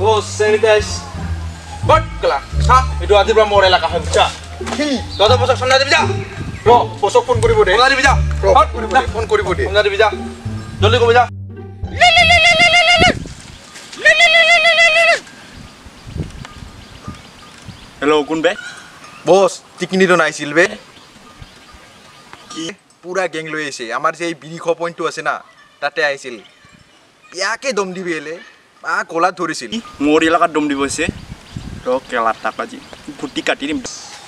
Bos, sanitize. Bot kala. Sa, itu ati pra more elaka হয় বুঝা। কি? দাদা বসক সামনে দিবি যা। র, বসক ফোন করিব দে। ফোন দিবি যা। ফোন করিব দে। ফোন দিবি যা। জলদি কবি যা। हेलो কোন বে বস টিকনি তো নাইছিল বে কি পুরা গ্যাং লই এসে আমার যে বিড়ি খ পয়েন্টটো আছে না তাতে আইছিল ইয়াকে দম দিবি এলে আ কোলা ধরিছিল মোর এলাকাত দম দিব আছে তো কেলা টাকা জি ফুটি কাটি দিম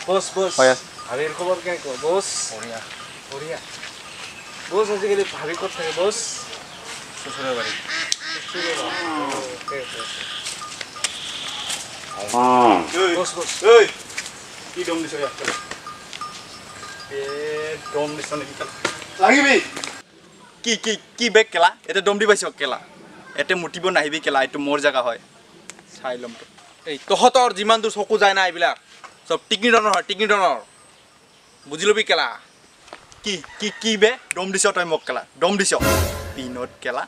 বস বস হয় আরে এর খবর কেন কো বস ওরিয়া ওরিয়া বস আজকাল ভাবি কত থাকে বস শ্বশুরের বাড়ি বস বস এই কি দম দিছ ইয়া এ দম দিছ নি লাগিবি কি কি কি বে কেলা এটা দম দি পাইছ কেলা এতে মুটিব নাহিবি কেলা এটো মোর জায়গা হয় চাইলম তো এই তহতৰ যিমান দূৰ চকু যায় না এইবিলাক সব টিকনি ডনৰ হয় টিকনি ডনৰ বুজি লবি কেলা কি কি কি বে দম দিছ তই মোক কেলা দম দিছ বিনোদ কেলা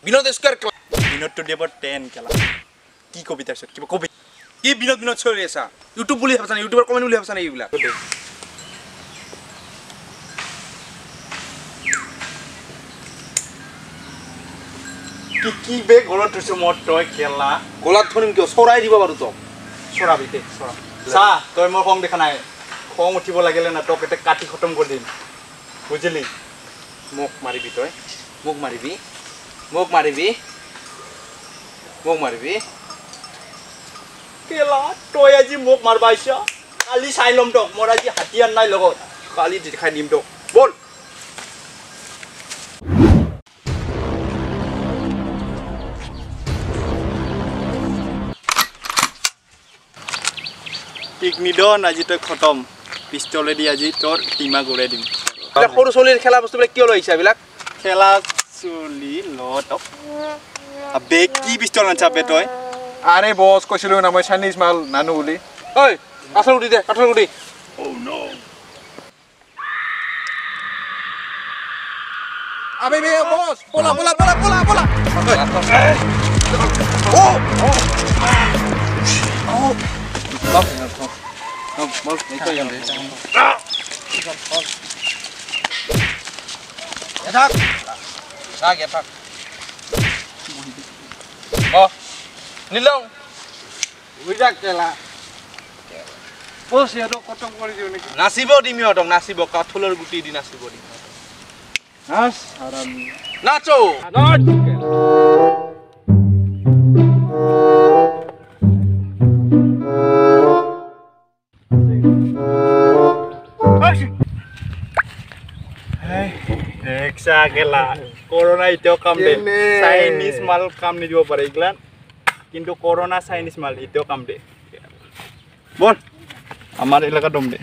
বিনোদ স্কয়াৰ কেলা বিনোদ তো দেব 10 কেলা কি কবিতা আছে কিবা কবি কি বিনোদ বিনোদ চলি আছা ইউটিউব বুলি ভাবছা না ইউটিউবৰ কমেন্ট বুলি ভাবছা না এইবিলাক কি কি বে গলত থৈছ মোৰ তই কেলা গলাত ধৰিম কিয় চৰাই দিব পাৰো তো চৰাবি দে চৰা চা তই মোৰ খং দেখা নাই খং উঠিব লাগিলে না তোক এটা কাটি খতম কৰি দিম বুজিলি মোক মাৰিবি তই মোক মাৰিবি মোক মাৰিবি মোক মাৰিবি কেলা তই আজি মোক মাৰবা আইছ কালি চাই লম তোক মোৰ আজি হাতিয়াৰ নাই লগত কালি দেখাই দিম তোক বল টিকনিডন আজি তই খতম পিস্তলেদি আজি তোৰ টিমা গৰাই দিম সৰু চলিৰ খেলা বস্তুবিলাক কিয় লৈছা এইবিলাক খেলা চলি লত আবে কি পিস্তল আনছাবে তই আরে বস কইছিল না মই চাইনিজ মাল নানু বলি ঐ কাঠৰ গুটি দে কাঠৰ গুটি oh no আবে বে বস পোলা পোলা পোলা পোলা পোলা ও ও বল এই তো যাম থাক থাক থাক ও নিলং উইজা কেলা বস ইয়াতো কটম কৰি দিও নেকি নাচিব দিম ইহঁতক নাচিব কাঠলৰ গুটি দি নাচিব দিম নাচ আৰাম নাচো নাচ দেখছা কেলা কৰোনা এতিয়াও কাম দে চাইনিজ মাল কাম নিদিব পাৰে ইগলা কিন্তু কৰোনা চাইনিজ মাল এতিয়াও কাম দে বল আমাৰ এলাকা দম দে